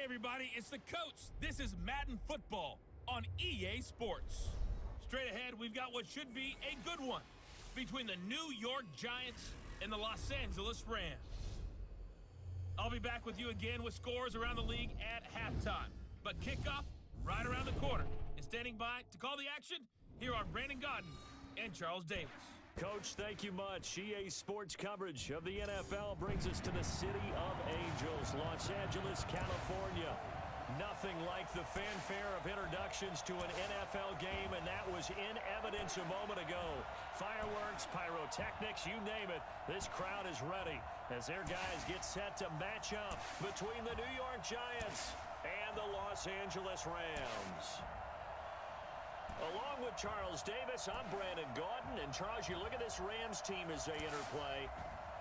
Hey everybody, it's the coach. This is Madden Football on EA Sports. Straight ahead, we've got what should be a good one between the New York Giants and the Los Angeles Rams. I'll be back with you again with scores around the league at halftime. But kickoff right around the corner. And standing by to call the action, here are Brandon Godden and Charles Davis. Coach, thank you much. EA Sports coverage of the NFL brings us to the City of Angels, Los Angeles, California. Nothing like the fanfare of introductions to an NFL game, and that was in evidence a moment ago. Fireworks, pyrotechnics, you name it. This crowd is ready as their guys get set to match up between the New York Giants and the Los Angeles Rams. Along with Charles Davis, I'm Brandon Godden. And Charles, you look at this Rams team as they interplay.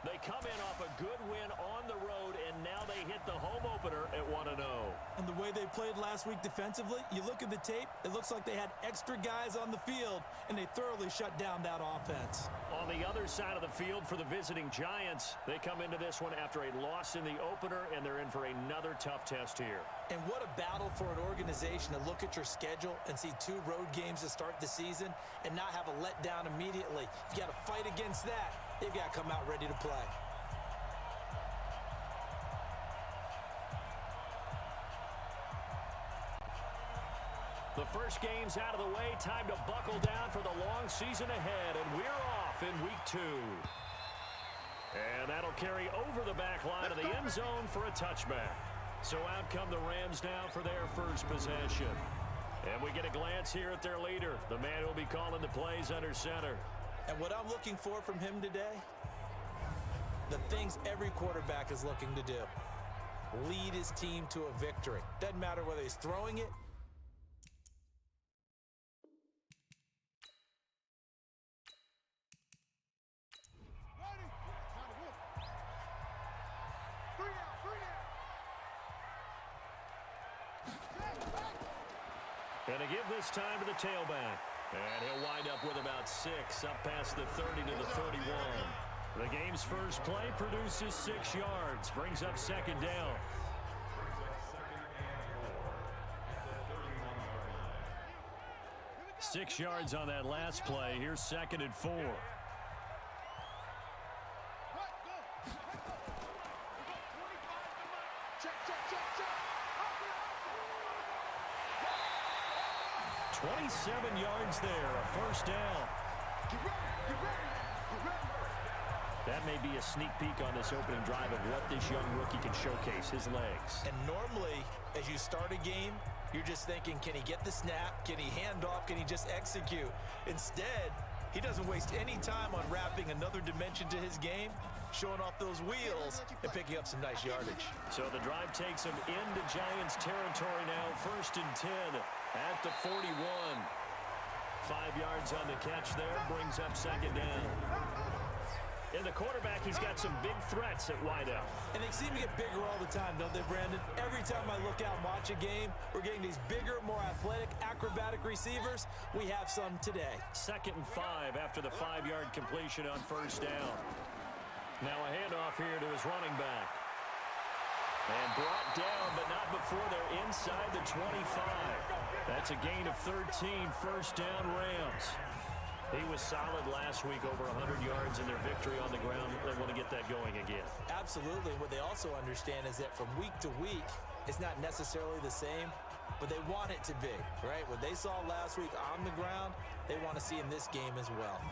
They come in off a good win on the road, and now they hit the home opener at 1-0. And the way they played last week defensively, you look at the tape, it looks like they had extra guys on the field, and they thoroughly shut down that offense. On the other side of the field for the visiting Giants, they come into this one after a loss in the opener, and they're in for another tough test here. And what a battle for an organization to look at your schedule and see 2 road games to start the season and not have a letdown immediately. You got to fight against that. They've got to come out ready to play. The first game's out of the way. Time to buckle down for the long season ahead, and we're off in week 2. And that'll carry over the back line of the end zone for a touchback. So out come the Rams now for their first possession. And we get a glance here at their leader, the man who'll be calling the plays under center. And what I'm looking for from him today, the things every quarterback is looking to do. Lead his team to a victory. Doesn't matter whether he's throwing it. And to give this time to the tailback. And he'll wind up with about 6, up past the 30 to the 31. The game's first play produces 6 yards, brings up second down. Six yards on that last play. Here's 2nd and 4. 27 yards there, a first down. That may be a sneak peek on this opening drive of what this young rookie can showcase, his legs. And normally, as you start a game, you're just thinking, can he get the snap? Can he hand off? Can he just execute? Instead, he doesn't waste any time on wrapping another dimension to his game, showing off those wheels and picking up some nice yardage. So the drive takes him into Giants territory now, 1st and 10 at the 41. 5 yards on the catch there, brings up second down. In the quarterback, he's got some big threats at wideout. And they seem to get bigger all the time, don't they, Brandon? Every time I look out and watch a game, we're getting these bigger, more athletic, acrobatic receivers. We have some today. 2nd and 5 after the 5-yard completion on first down. Now a handoff here to his running back. And brought down, but not before they're inside the 25. That's a gain of 13, first down Rams. He was solid last week, over 100 yards in their victory on the ground. They want to get that going again. Absolutely. What they also understand is that from week to week, it's not necessarily the same, but they want it to be, right? What they saw last week on the ground, they want to see in this game as well.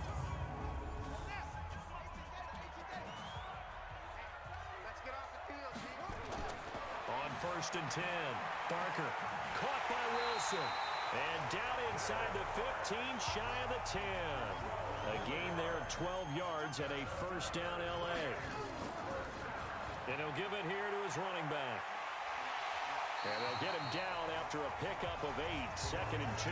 On 1st and 10, Barker caught by Wilson. And down inside the 15, shy of the 10. A gain there of 12 yards and a first down L.A. And he'll give it here to his running back. And they'll get him down after a pickup of 8, 2nd and 2.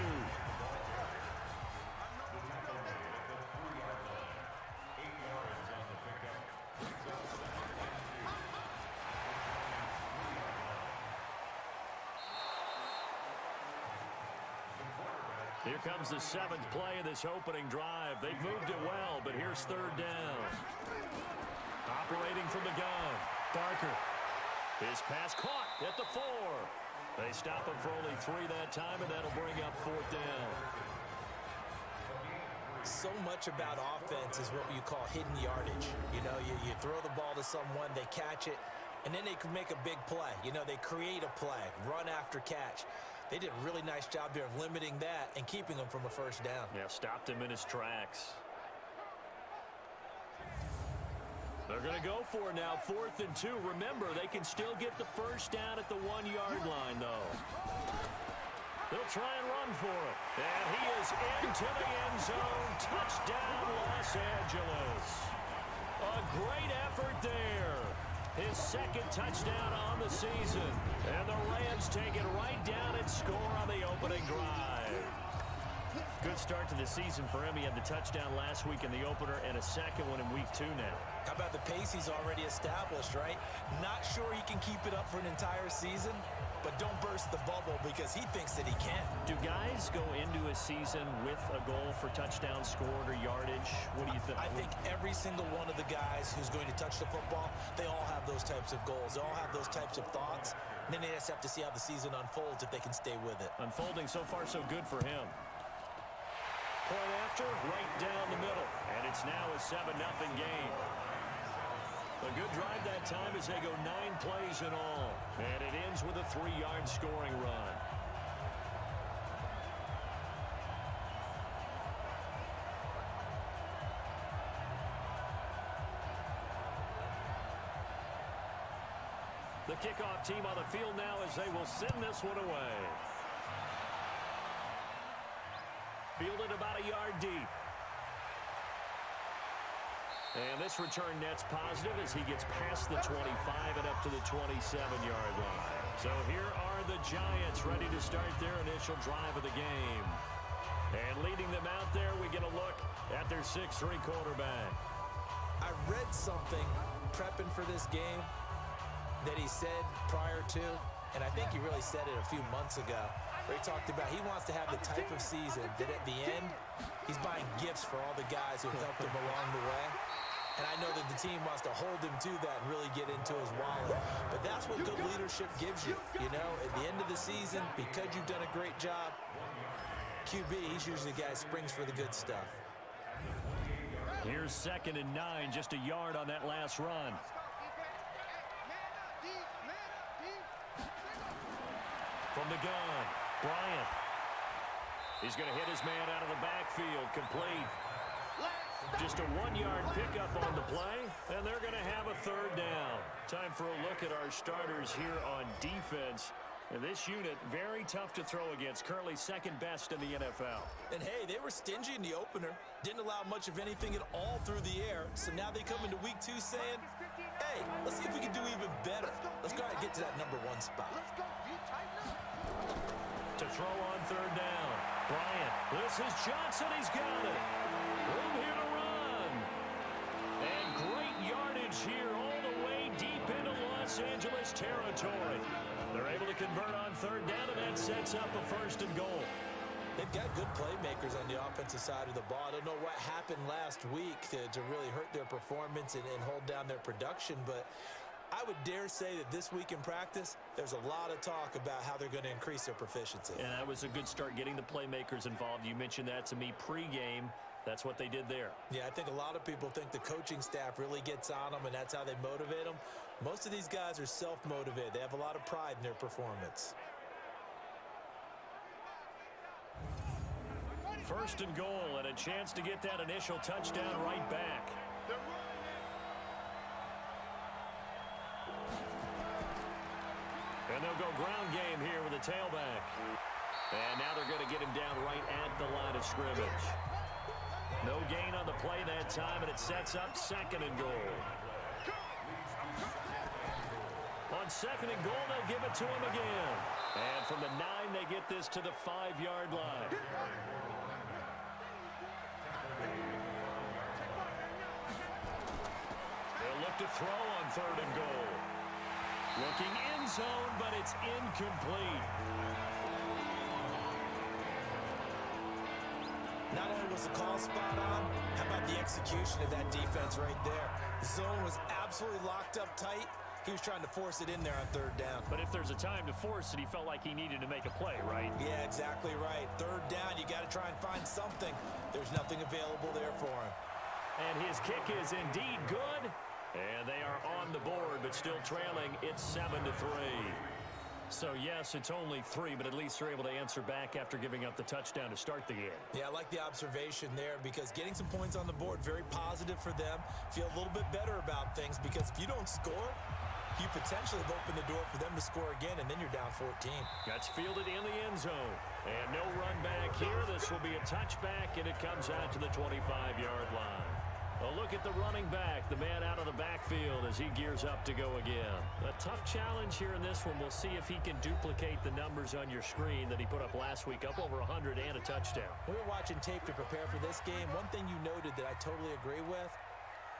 Here comes the 7th play of this opening drive. They've moved it well, but here's 3rd down. Operating from the gun, Barker. His pass caught at the 4. They stop him for only 3 that time, and that'll bring up 4th down. So much about offense is what you call hidden yardage. You know, you throw the ball to someone, they catch it, and then they can make a big play. You know, they create a play, run after catch. They did a really nice job there of limiting that and keeping him from a first down. Yeah, stopped him in his tracks. They're going to go for it now, 4th and 2. Remember, they can still get the first down at the 1-yard line, though. They'll try and run for it. And he is into the end zone. Touchdown, Los Angeles. A great effort there. His 2nd touchdown on the season. And the Rams take it right down and score on the opening drive. Good start to the season for him. He had the touchdown last week in the opener and a second one in week 2 now. How about the pace he's already established, right? Not sure he can keep it up for an entire season, but don't burst the bubble because he thinks that he can. Do guys go into a season with a goal for touchdown scored or yardage? What do you think? I think every single one of the guys who's going to touch the football, they all have those types of goals. They all have those types of thoughts. And then they just have to see how the season unfolds if they can stay with it. Unfolding so far so good for him. Point after, right down the middle. And it's now a 7-0 game. A good drive that time as they go 9 plays in all. And it ends with a 3-yard scoring run. The kickoff team on the field now as they will send this one away. Fielded about a yard deep. And this return net's positive as he gets past the 25 and up to the 27-yard line. So here are the Giants ready to start their initial drive of the game. And leading them out there, we get a look at their 6'3" quarterback. I read something prepping for this game that he said prior to, and I think he really said it a few months ago, where he talked about he wants to have the type of season that at the end, he's buying gifts for all the guys who helped him along the way. And I know that the team wants to hold him to that and really get into his wallet. But that's what good leadership gives you. You know, at the end of the season, because you've done a great job, QB, he's usually the guy who springs for the good stuff. Here's 2nd and 9, just a yard on that last run. From the gun, Bryant. He's going to hit his man out of the backfield, complete. Just a 1-yard pickup on the play, and they're going to have a 3rd down. Time for a look at our starters here on defense. And this unit, very tough to throw against, currently 2nd best in the NFL. And hey, they were stingy in the opener. Didn't allow much of anything at all through the air. So now they come into week 2 saying, hey, let's see if we can do even better. Let's go ahead and get to that number 1 spot. To throw on 3rd down. Bryant, this is Johnson, he's got it. Room here to run. And great yardage here all the way deep into Los Angeles territory. They're able to convert on 3rd down, and that sets up a 1st and goal. They've got good playmakers on the offensive side of the ball. I don't know what happened last week to really hurt their performance and hold down their production, but I would dare say that this week in practice, there's a lot of talk about how they're going to increase their proficiency. And that was a good start getting the playmakers involved. You mentioned that to me pregame. That's what they did there. Yeah, I think a lot of people think the coaching staff really gets on them, and that's how they motivate them. Most of these guys are self-motivated. They have a lot of pride in their performance. 1st and goal, and a chance to get that initial touchdown right back. And they'll go ground game here with a tailback. And now they're going to get him down right at the line of scrimmage. No gain on the play that time, and it sets up 2nd and goal. On 2nd and goal, they'll give it to him again. And from the 9, they get this to the 5-yard line. They'll look to throw on 3rd and goal. Looking end zone, but it's incomplete. Not only was the call spot on, how about the execution of that defense right there? The zone was absolutely locked up tight. He was trying to force it in there on third down. But if there's a time to force it, he felt like he needed to make a play, right? Yeah, exactly right. Third down, you got to try and find something. There's nothing available there for him. And his kick is indeed good. And they are on the board, but still trailing. It's 7-3. So, yes, it's only 3, but at least they're able to answer back after giving up the touchdown to start the game. Yeah, I like the observation there because getting some points on the board, very positive for them. Feel a little bit better about things because if you don't score, you potentially have opened the door for them to score again, and then you're down 14. That's fielded in the end zone. And no run back here. This will be a touchback, and it comes out to the 25-yard line. A look at the running back, the man out of the backfield as he gears up to go again. A tough challenge here in this one. We'll see if he can duplicate the numbers on your screen that he put up last week, up over 100 and a touchdown. We were watching tape to prepare for this game. One thing you noted that I totally agree with,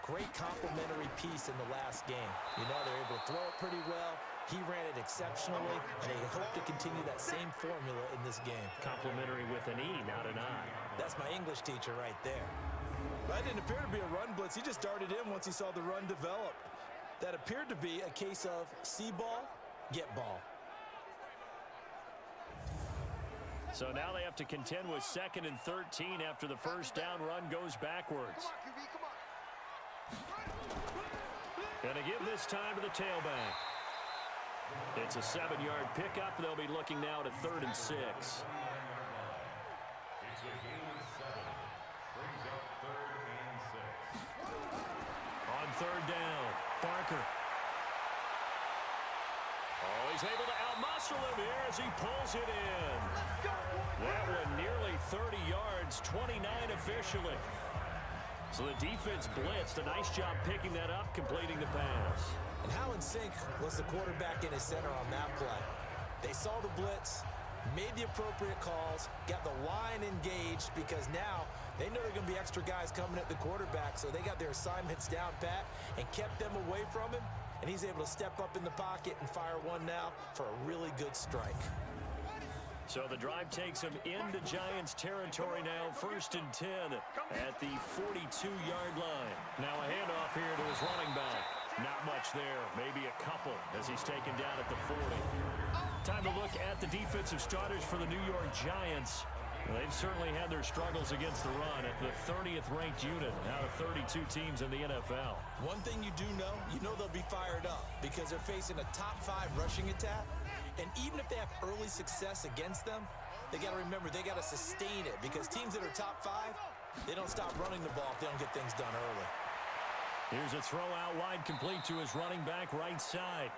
great complimentary piece in the last game. You know, they're able to throw it pretty well. He ran it exceptionally, and they hope to continue that same formula in this game. Complimentary with an E, not an I. That's my English teacher right there. That didn't appear to be a run blitz. He just darted in once he saw the run develop. That appeared to be a case of see ball, get ball. So now they have to contend with 2nd and 13 after the first down run goes backwards. Gonna give this time to the tailback. It's a 7-yard pickup. They'll be looking now to 3rd and 6. On 3rd down, Barker. Oh, he's able to outmuscle him here as he pulls it in. That one nearly 30 yards, 29 officially. So the defense blitzed. A nice job picking that up, completing the pass. And how in sync was the quarterback in his center on that play? They saw the blitz, made the appropriate calls, got the line engaged because now they know there are going to be extra guys coming at the quarterback, so they got their assignments down pat and kept them away from him, and he's able to step up in the pocket and fire one now for a really good strike. So the drive takes him into Giants territory now, 1st and 10 at the 42-yard line. Now a handoff here to his running back. Not much there, maybe a couple as he's taken down at the 40. Time to look at the defensive starters for the New York Giants. They've certainly had their struggles against the run at the 30th ranked unit out of 32 teams in the NFL. One thing you do know, they'll be fired up because they're facing a top 5 rushing attack. And even if they have early success against them, they got to remember they got to sustain it because teams that are top 5, they don't stop running the ball if they don't get things done early. Here's a throw out wide complete to his running back right side.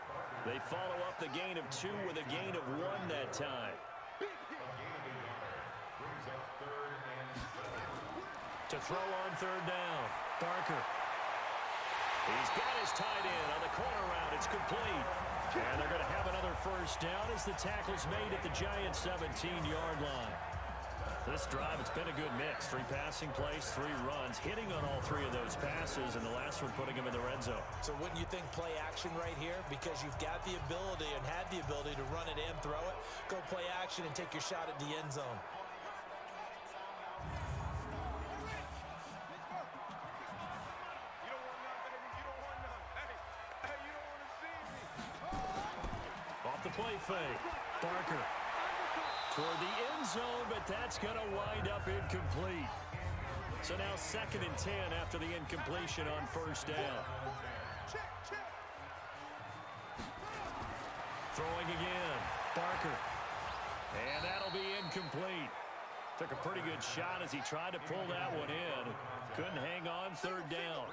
They follow up the gain of 2 with a gain of 1 that time. To throw on 3rd down, Barker. He's got his tight end on the corner route. It's complete. And they're going to have another first down as the tackle's made at the Giants' 17-yard line. This drive, it's been a good mix. 3 passing plays, 3 runs, hitting on all 3 of those passes, and the last one putting him in the red zone. So wouldn't you think play action right here? Because you've got the ability and had the ability to run it and throw it. Go play action and take your shot at the end zone. Off the play fake, Barker toward the end zone, but that's going to wind up incomplete. So now 2nd and 10 after the incompletion on 1st down. Throwing again, Barker. And that'll be incomplete. Took a pretty good shot as he tried to pull that one in. Couldn't hang on 3rd down.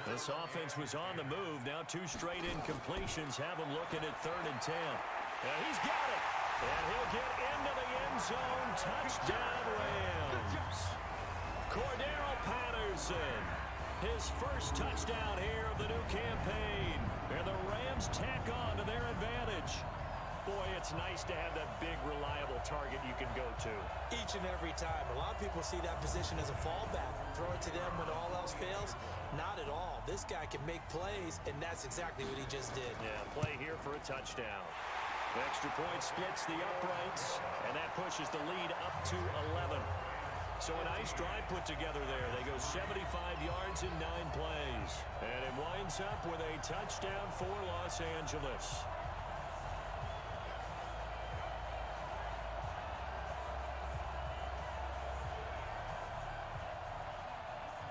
This offense was on the move. Now 2 straight incompletions have him looking at 3rd and 10. And he's got it. And he'll get into the end zone. Touchdown, Rams. Cordero Patterson. His first touchdown here of the new campaign. And the Rams tack on to their advantage. Boy, it's nice to have that big, reliable target you can go to. Each and every time. A lot of people see that position as a fallback. Throw it to them when all else fails. Not at all. This guy can make plays, and that's exactly what he just did. Yeah, play here for a touchdown. The extra point splits the uprights, and that pushes the lead up to 11. So a nice drive put together there. They go 75 yards in 9 plays. And it winds up with a touchdown for Los Angeles.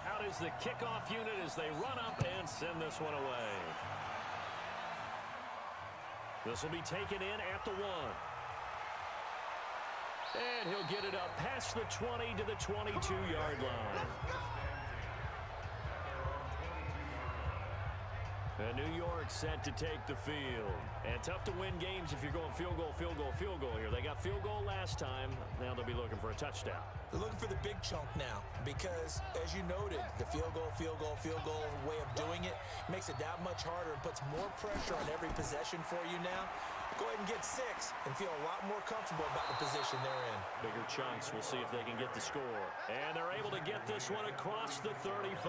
Out is the kickoff unit as they run up and send this one away. This will be taken in at the 1. And he'll get it up past the 20 to the 22-yard line. And New York set to take the field. And tough to win games if you're going field goal, field goal, field goal here. They got field goal last time. Now they'll be looking for a touchdown. They're looking for the big chunk now because, as you noted, the field goal way of doing it makes it that much harder and puts more pressure on every possession for you now. Go ahead and get 6 and feel a lot more comfortable about the position they're in. Bigger chunks. We'll see if they can get the score. And they're able to get this one across the 35.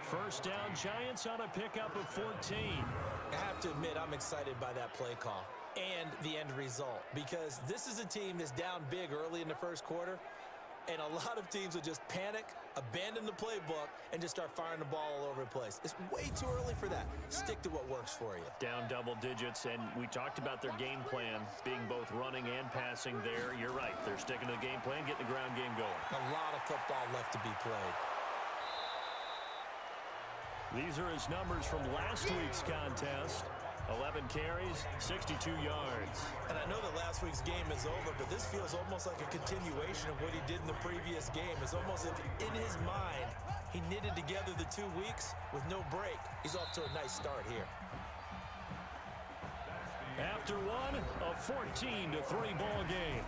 First down, Giants on a pickup of 14. I have to admit, I'm excited by that play call and the end result because this is a team that's down big early in the first quarter, and a lot of teams will just panic, abandon the playbook, and just start firing the ball all over the place. It's way too early for that. Stick to what works for you. Down double digits, and we talked about their game plan being both running and passing there. You're right. They're sticking to the game plan, getting the ground game going. A lot of football left to be played. These are his numbers from last week's contest. 11 carries, 62 yards. And I know that last week's game is over, but this feels almost like a continuation of what he did in the previous game. It's almost as if in his mind, he knitted together the 2 weeks with no break. He's off to a nice start here. After one, a 14-3 ball game.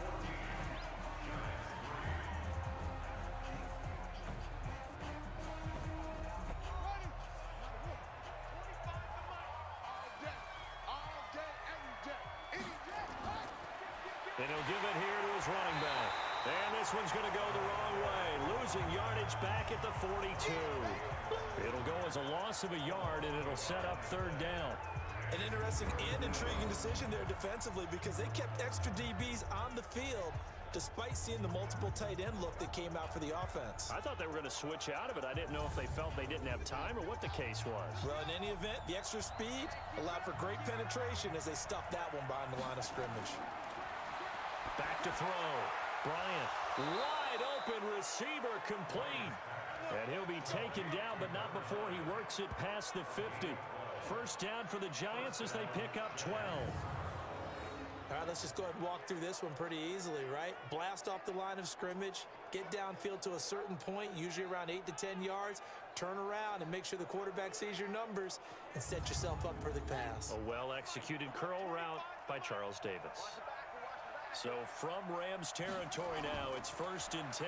And he'll give it here to his running back. And this one's going to go the wrong way. Losing yardage back at the 42. It'll go as a loss of a yard, and it'll set up 3rd down. An interesting and intriguing decision there defensively because they kept extra DBs on the field despite seeing the multiple tight end look that came out for the offense. I thought they were going to switch out of it. I didn't know if they felt they didn't have time or what the case was. Well, in any event, the extra speed allowed for great penetration as they stuffed that one behind the line of scrimmage. Back to throw. Bryant, wide open receiver, complete. And he'll be taken down, but not before he works it past the 50. First down for the Giants as they pick up 12. All right, let's just go ahead and walk through this one pretty easily, right? Blast off the line of scrimmage, get downfield to a certain point, usually around 8 to 10 yards, turn around and make sure the quarterback sees your numbers and set yourself up for the pass. A well-executed curl route by Charles Davis. So from Rams territory now, it's 1st and 10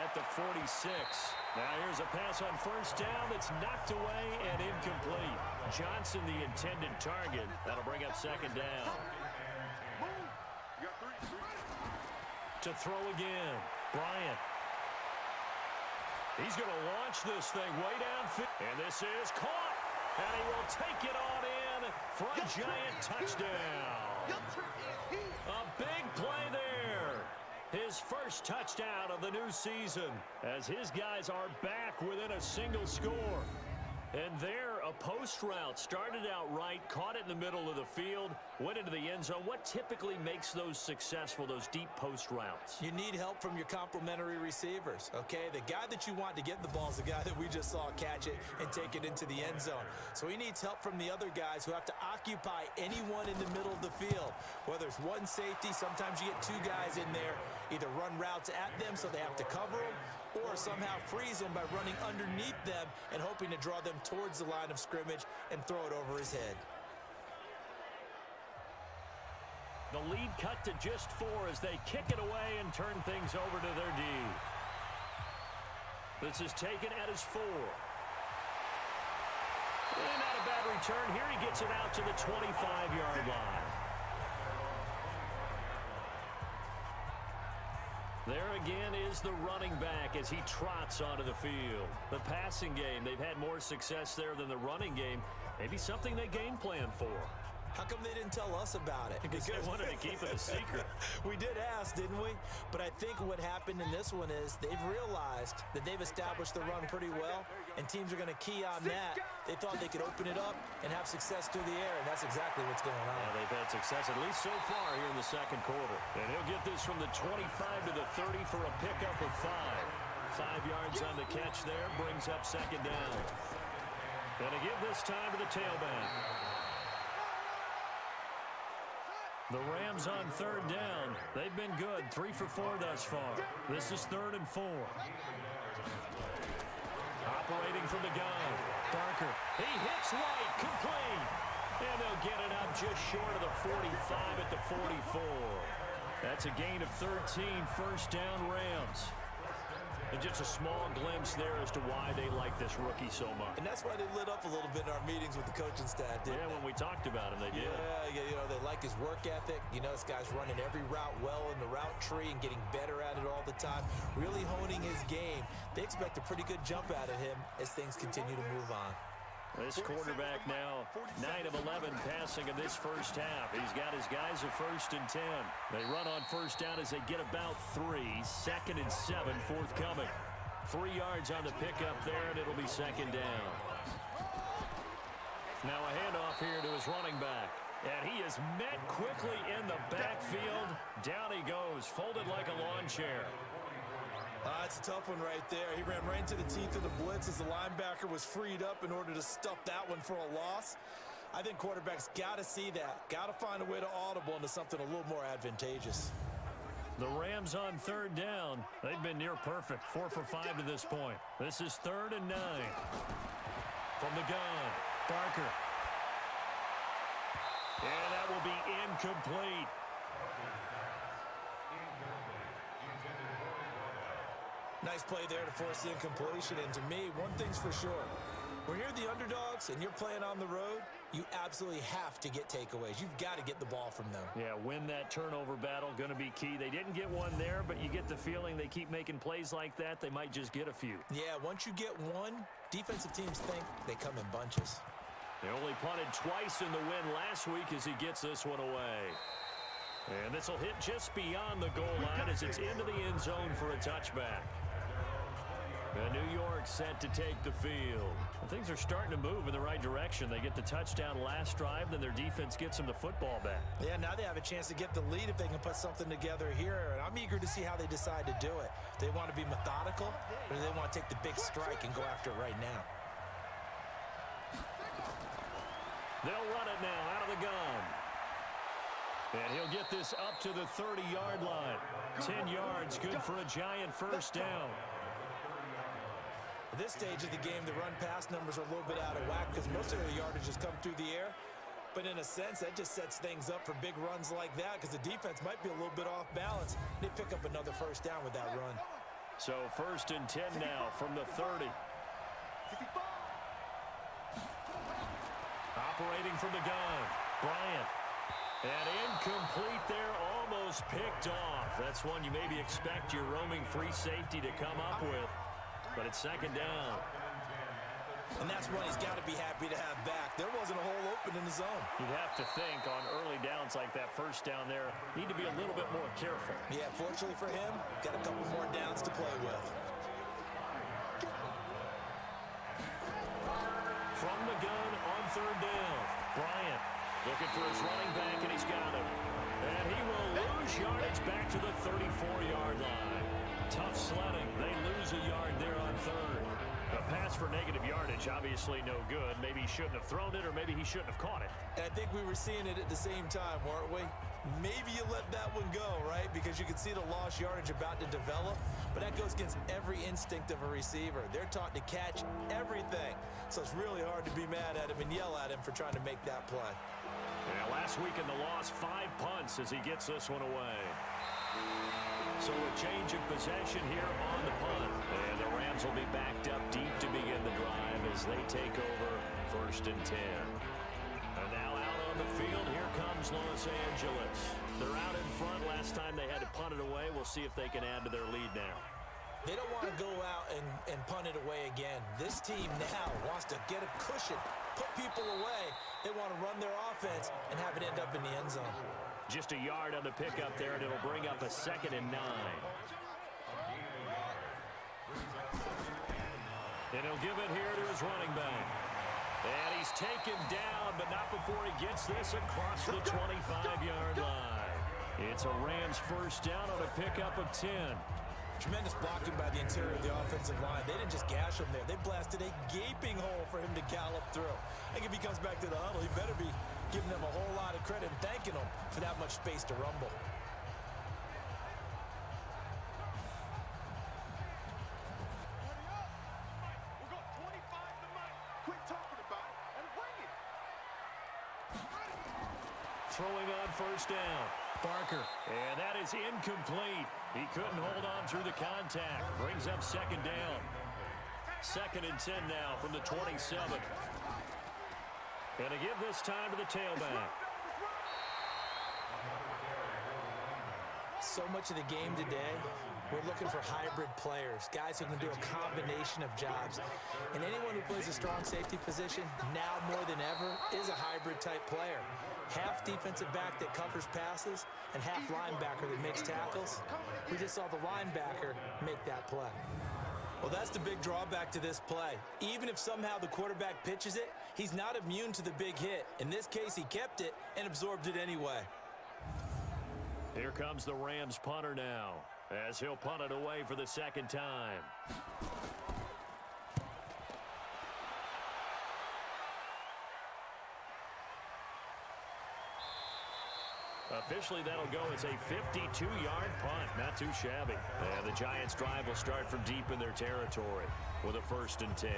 at the 46. Now here's a pass on first down that's knocked away and incomplete. Johnson the intended target. That'll bring up 2nd down. To throw again, Bryant. He's going to launch this thing way downfield. And this is caught. And he will take it on in for a giant touchdown. A big play there. His first touchdown of the new season as his guys are back within a single score. And there, a post route started out right, caught it in the middle of the field, went into the end zone. What typically makes those successful, those deep post routes? You need help from your complementary receivers, okay? The guy that you want to get the ball is the guy that we just saw catch it and take it into the end zone. So he needs help from the other guys who have to occupy anyone in the middle of the field. Whether it's one safety, sometimes you get 2 guys in there, either run routes at them so they have to cover them, or somehow freeze them by running underneath them and hoping to draw them towards the line of scrimmage and throw it over his head. The lead cut to just 4 as they kick it away and turn things over to their D. This is taken at his 4. And not a bad return here. He gets it out to the 25-yard line. There again is the running back as he trots onto the field. The passing game, they've had more success there than the running game. Maybe something they game plan for. How come they didn't tell us about it? Because they wanted to keep it a secret. We did ask, didn't we? But I think what happened in this one is they've realized that they've established the run pretty well, and teams are going to key on that. They thought they could open it up and have success through the air, and that's exactly what's going on. Yeah, they've had success, at least so far, here in the second quarter. And he'll get this from the 25 to the 30 for a pickup of 5. 5 yards on the catch there, brings up second down. And to give this time to the tailback. The Rams on third down. They've been good, 3 for 4 thus far. This is 3rd and 4. Operating from the gun, Barker. He hits right, complete. And they'll get it up just short of the 45 at the 44. That's a gain of 13, first down Rams. And just a small glimpse there as to why they like this rookie so much. And that's why they lit up a little bit in our meetings with the coaching staff, didn't they? When we talked about him, they did. Yeah, you know, they like his work ethic. You know, this guy's running every route well in the route tree and getting better at it all the time, really honing his game. They expect a pretty good jump out of him as things continue to move on. This quarterback now 9 of 11 passing in this first half. He's got his guys at 1st and 10. They run on first down as they get about 3. 2nd and 7 forthcoming. 3 yards on the pickup there, and it'll be second down. Now a handoff here to his running back. And he is met quickly in the backfield. Down he goes, folded like a lawn chair. It's a tough one right there. He ran right into the teeth of the blitz as the linebacker was freed up in order to stuff that one for a loss. I think quarterbacks got to see that. Got to find a way to audible into something a little more advantageous. The Rams on third down. They've been near perfect. 4 for 5 to this point. This is 3rd and 9. From the gun, Barker. And that will be incomplete. Nice play there to force the incompletion. And to me, one thing's for sure. When you're the underdogs and you're playing on the road, you absolutely have to get takeaways. You've got to get the ball from them. Yeah, win that turnover battle, going to be key. They didn't get one there, but you get the feeling they keep making plays like that, they might just get a few. Yeah, once you get one, defensive teams think they come in bunches. They only punted twice in the win last week as he gets this one away. And this will hit just beyond the goal line as it's into the end zone for a touchback. And New York set to take the field. And things are starting to move in the right direction. They get the touchdown last drive, then their defense gets them the football back. Yeah, now they have a chance to get the lead if they can put something together here. And I'm eager to see how they decide to do it. Do they want to be methodical, or do they want to take the big strike and go after it right now? They'll run it now out of the gun. And he'll get this up to the 30-yard line. 10 yards, good for a giant first down. At this stage of the game, the run-pass numbers are a little bit out of whack because most of their yardage has come through the air. But in a sense, that just sets things up for big runs like that because the defense might be a little bit off balance. They pick up another first down with that run. So 1st and 10 now from the 30. Operating from the gun, Bryant. And incomplete there, almost picked off. That's one you maybe expect your roaming free safety to come up with. But it's second down. And that's one he's got to be happy to have back. There wasn't a hole open in the zone. You'd have to think on early downs like that first down there, need to be a little bit more careful. Yeah, fortunately for him, got a couple more downs to play with. From the gun on third down, Bryant looking for his running back, and he's got him. And he will lose yardage back to the 34-yard line. Tough sledding. They lose a yard there on third. A pass for negative yardage, obviously no good. Maybe he shouldn't have thrown it, or maybe he shouldn't have caught it. And I think we were seeing it at the same time, weren't we? Maybe you let that one go, right? Because you can see the lost yardage about to develop. But that goes against every instinct of a receiver. They're taught to catch everything. So it's really hard to be mad at him and yell at him for trying to make that play. Yeah, last week in the loss, 5 punts as he gets this one away. So a change of possession here on the punt. And the Rams will be backed up deep to begin the drive as they take over 1st and 10. And now out on the field, here comes Los Angeles. They're out in front. Last time they had to punt it away. We'll see if they can add to their lead now. They don't want to go out and punt it away again. This team now wants to get a cushion put people away. They want to run their offense and have it end up in the end zone. Just a yard on the pickup there, and it'll bring up a 2nd and 9. And he'll give it here to his running back. And he's taken down, but not before he gets this across the 25-yard line. It's a Rams first down on a pickup of 10. Tremendous blocking by the interior of the offensive line. They didn't just gash him there. They blasted a gaping hole for him to gallop through. I think if he comes back to the huddle, he better be giving them a whole lot of credit and thanking them for that much space to rumble. Throwing on first down. Barker. And that is incomplete. He couldn't hold on through the contact. Brings up 2nd down. 2nd and 10 now from the 27. And to give this time to the tailback. So much of the game today, we're looking for hybrid players, guys who can do a combination of jobs. And anyone who plays a strong safety position, now more than ever, is a hybrid-type player. Half defensive back that covers passes and half linebacker that makes tackles. We just saw the linebacker make that play. Well, that's the big drawback to this play. Even if somehow the quarterback pitches it, he's not immune to the big hit. In this case, he kept it and absorbed it anyway. Here comes the Rams punter now, as he'll punt it away for the 2nd time. Officially, that'll go as a 52-yard punt. Not too shabby. And the Giants' drive will start from deep in their territory with a 1st and 10.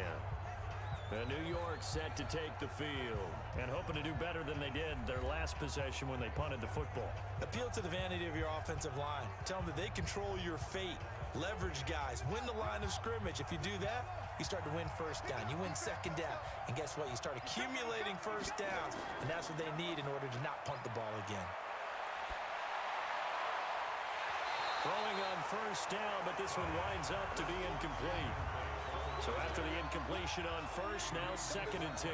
And New York set to take the field and hoping to do better than they did their last possession when they punted the football. Appeal to the vanity of your offensive line. Tell them that they control your fate. Leverage guys. Win the line of scrimmage. If you do that, you start to win first down. You win 2nd down. And guess what? You start accumulating first downs. And that's what they need in order to not punt the ball again. Throwing on first down, but this one winds up to be incomplete. So after the incompletion on first, now 2nd and 10.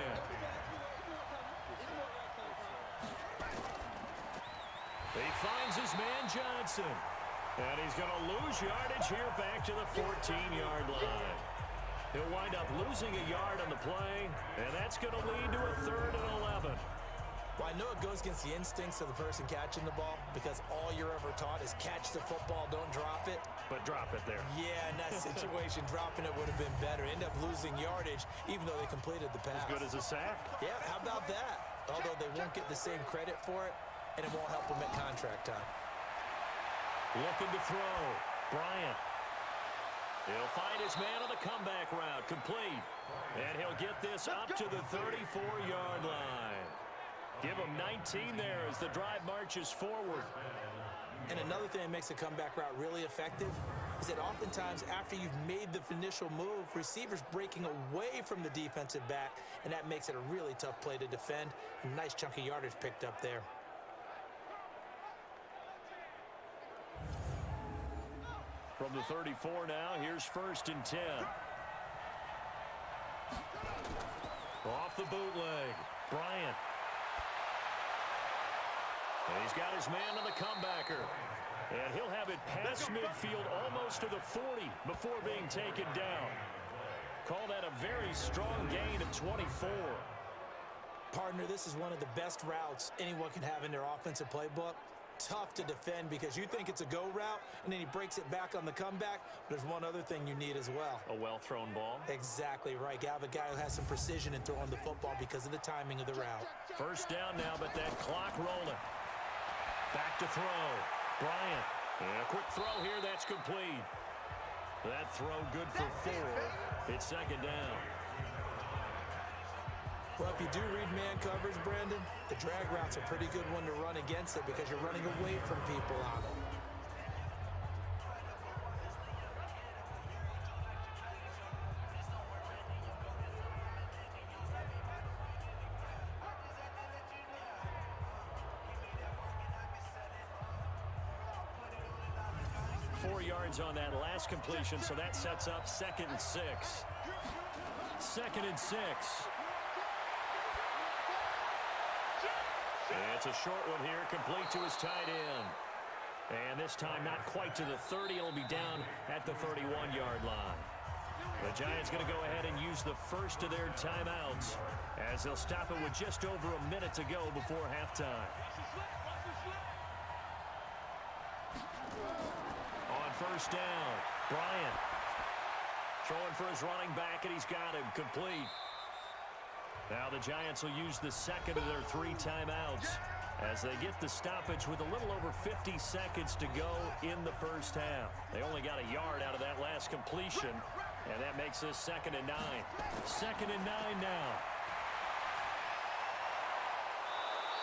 He finds his man Johnson. And he's going to lose yardage here back to the 14-yard line. He'll wind up losing a yard on the play, and that's going to lead to a 3rd and 11. Well, I know it goes against the instincts of the person catching the ball because all you're ever taught is catch the football, don't drop it. But drop it there. Yeah, in that situation, dropping it would have been better. End up losing yardage, even though they completed the pass. As good as a sack. Yeah, how about that? Although they won't get the same credit for it, and it won't help them at contract time. Looking to throw. Bryant. He'll find his man on the comeback route. Complete. And he'll get this up to the 34-yard line. Give him 19 there as the drive marches forward. And another thing that makes a comeback route really effective is that oftentimes after you've made the initial move, receivers breaking away from the defensive back, and that makes it a really tough play to defend. A nice chunk of yardage picked up there. From the 34 now, here's 1st and 10. Off the bootleg. Bryant. And he's got his man on the comebacker. And he'll have it past midfield almost to the 40 before being taken down. Call that a very strong gain of 24. Partner, this is one of the best routes anyone can have in their offensive playbook. Tough to defend because you think it's a go route, and then he breaks it back on the comeback. There's one other thing you need as well. A well-thrown ball. Exactly right. You have a guy who has some precision in throwing the football because of the timing of the route. First down now, but that clock rolling. Back to throw. Bryant. And a quick throw here. That's complete. That throw good for 4. It's 2nd down. Well, if you do read man coverage, Brandon, the drag route's a pretty good one to run against it because you're running away from people on it. On that last completion, so that sets up 2nd and 6. 2nd and 6. It's a short one here, complete to his tight end. And this time not quite to the 30. It'll be down at the 31-yard line. The Giants going to go ahead and use the first of their timeouts as they'll stop it with just over a minute to go before halftime. On first down, Bryant throwing for his running back, and he's got him complete. Now the Giants will use the second of their 3 timeouts as they get the stoppage with a little over 50 seconds to go in the first half. They only got a yard out of that last completion, and that makes this 2nd and 9. 2nd and 9 now.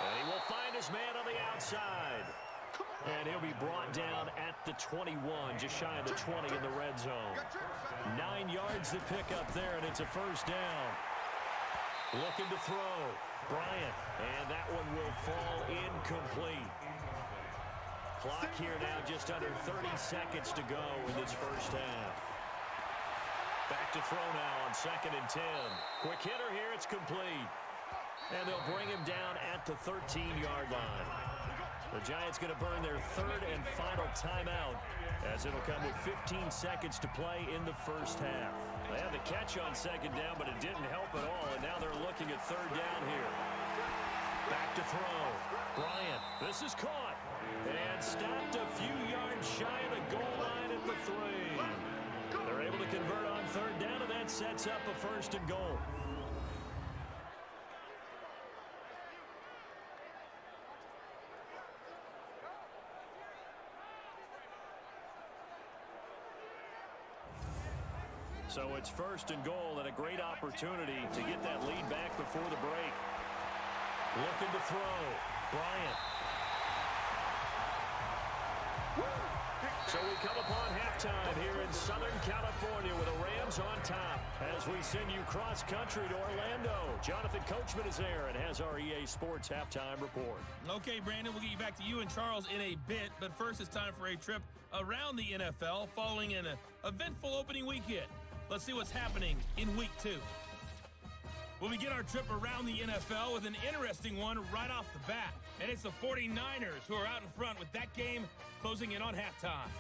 And he will find his man on the outside. And he'll be brought down at the 21, just shy of the 20 in the red zone. 9 yards to pick up there, and it's a first down. Looking to throw, Bryant, and that one will fall incomplete. Clock here now just under 30 seconds to go in this first half. Back to throw now on 2nd and 10. Quick hitter here, it's complete. And they'll bring him down at the 13-yard line. The Giants going to burn their 3rd and final timeout as it'll come with 15 seconds to play in the first half. They had the catch on 2nd down, but it didn't help at all, and now they're looking at 3rd down here. Back to throw. Bryant, this is caught and stopped a few yards shy of the goal line at the 3. They're able to convert on 3rd down, and that sets up a 1st and goal. So it's 1st and goal, and a great opportunity to get that lead back before the break. Looking to throw. Bryant. So we come upon halftime here in Southern California with the Rams on top as we send you cross-country to Orlando. Jonathan Coachman is there and has our EA Sports halftime report. Okay, Brandon, we'll get you back to you and Charles in a bit, but first it's time for a trip around the NFL following an eventful opening weekend. Let's see what's happening in Week 2. We'll begin our trip around the NFL with an interesting one right off the bat. And it's the 49ers who are out in front with that game closing in on halftime.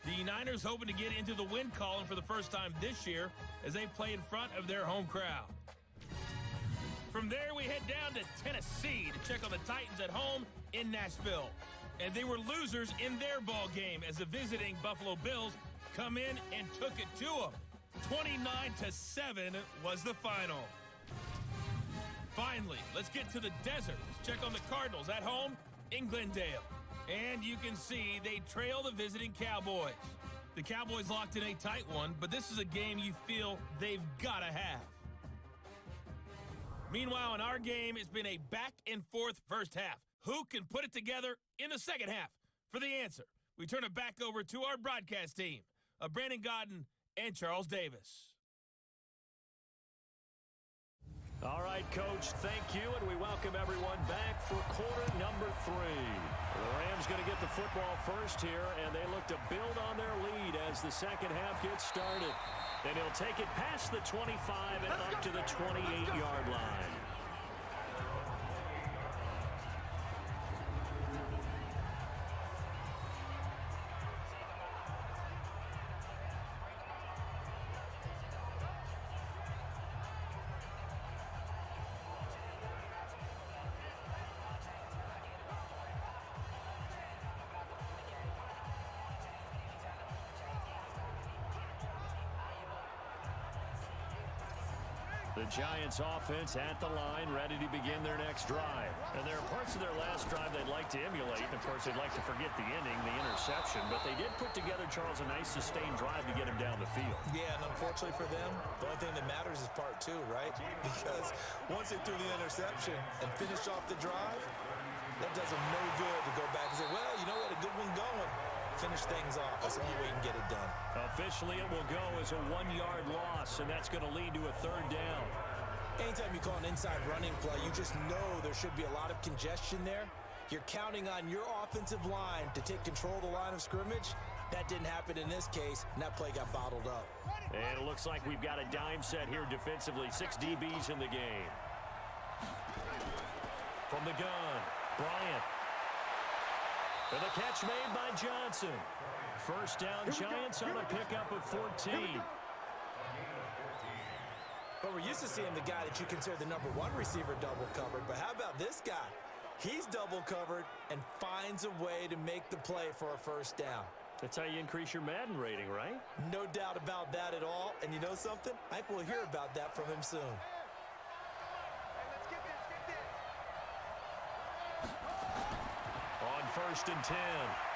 The Niners hoping to get into the win column for the first time this year as they play in front of their home crowd. From there, we head down to Tennessee to check on the Titans at home in Nashville. And they were losers in their ball game as the visiting Buffalo Bills come in and took it to them. 29-7 was the final. Finally, let's get to the desert. Let's check on the Cardinals at home in Glendale. And you can see they trail the visiting Cowboys. The Cowboys locked in a tight one, but this is a game you feel they've got to have. Meanwhile, in our game, it's been a back-and-forth first half. Who can put it together in the second half? For the answer, we turn it back over to our broadcast team of Brandon Godden and Charles Davis. All right, Coach, thank you, and we welcome everyone back for quarter number 3. The Rams going to get the football first here, and they look to build on their lead as the second half gets started. And he'll take it past the 25 and up to the 28-yard line. The Giants offense at the line, ready to begin their next drive. And there are parts of their last drive they'd like to emulate. And of course, they'd like to forget the ending, the interception. But they did put together, Charles, a nice sustained drive to get him down the field. Yeah, and unfortunately for them, the only thing that matters is part 2, right? Because once they threw the interception and finished off the drive, that does them no good to go back and say, well, you know what, a good one going. Finish things off. That's the only way you can get it done. Officially, it will go as a 1-yard loss, and that's going to lead to a 3rd down. Anytime you call an inside running play, you just know there should be a lot of congestion there. You're counting on your offensive line to take control of the line of scrimmage. That didn't happen in this case, and that play got bottled up. And it looks like we've got a dime set here defensively. 6 DBs in the game. From the gun, Bryant. And the catch made by Johnson. First down, Giants on a pickup of 14. But we're used to seeing the guy that you consider the #1 receiver double covered. But how about this guy? He's double covered and finds a way to make the play for a first down. That's how you increase your Madden rating, right? No doubt about that at all. And you know something? I think we'll hear about that from him soon. On 1st and 10,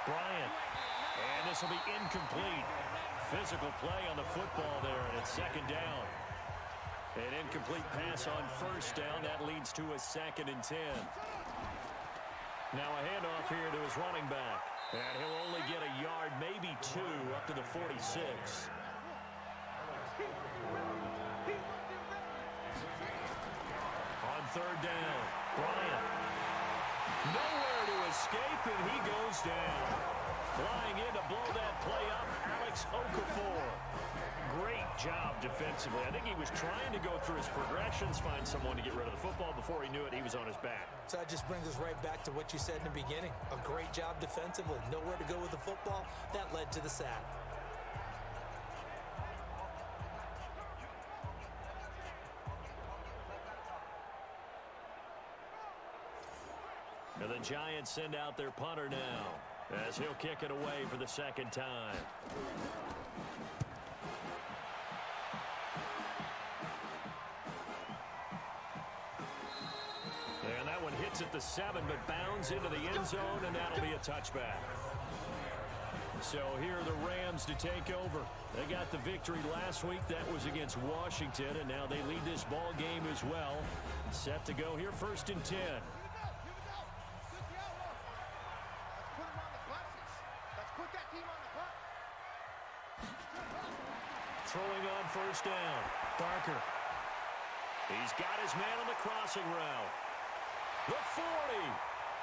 Bryant. And this will be incomplete. Physical play on the football there, and it's 2nd down. An incomplete pass on 1st down. That leads to a 2nd and 10. Now a handoff here to his running back. And he'll only get a yard, maybe 2, up to the 46. On 3rd down, Bryant. Nowhere to escape, and he goes down. Flying in to blow that play up, Alex Okafor. Great job defensively. I think he was trying to go through his progressions, find someone to get rid of the football. Before he knew it, he was on his back. So that just brings us right back to what you said in the beginning. A great job defensively. Nowhere to go with the football. That led to the sack. And the Giants send out their punter now, as he'll kick it away for the 2nd time. And that one hits at the 7, but bounds into the end zone, and that'll be a touchback. So here are the Rams to take over. They got the victory last week. That was against Washington, and now they lead this ball game as well. Set to go here, 1st and 10. Throwing on 1st down, Barker. He's got his man on the crossing route. The 40,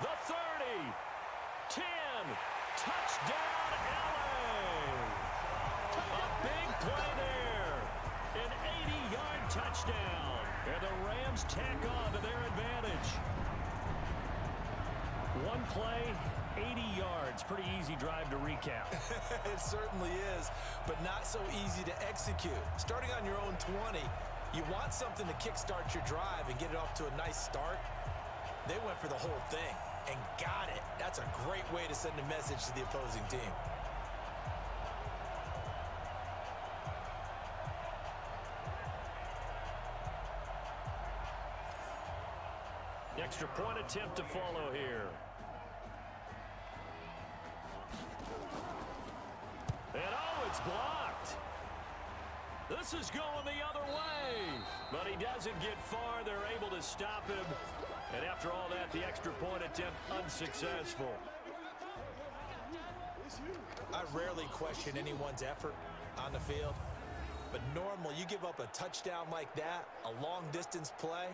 the 30, 10, touchdown LA! A big play there, an 80-yard touchdown, and the Rams tack on to their advantage. One play, 80 yards. Pretty easy drive to recap. It certainly is, but not so easy to execute. Starting on your own 20, you want something to kickstart your drive and get it off to a nice start. They went for the whole thing and got it. That's a great way to send a message to the opposing team. The extra point attempt to follow here. And oh, it's blocked. This is going the other way. But he doesn't get far. They're able to stop him. And after all that, the extra point attempt unsuccessful. I rarely question anyone's effort on the field. But normally, you give up a touchdown like that, a long-distance play,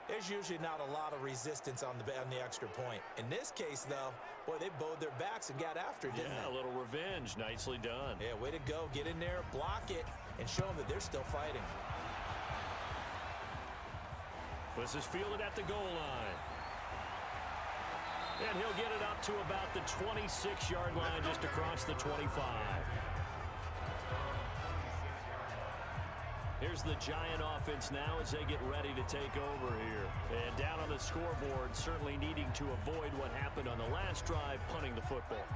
there's usually not a lot of resistance on the extra point. In this case, though, boy, they bowed their backs and got after it, didn't they? Yeah, a little revenge. Nicely done. Yeah, way to go. Get in there, block it, and show them that they're still fighting. This is fielded at the goal line. And he'll get it up to about the 26-yard line, just across the 25. Here's the Giant offense now as they get ready to take over here. And down on the scoreboard, certainly needing to avoid what happened on the last drive, punting the football.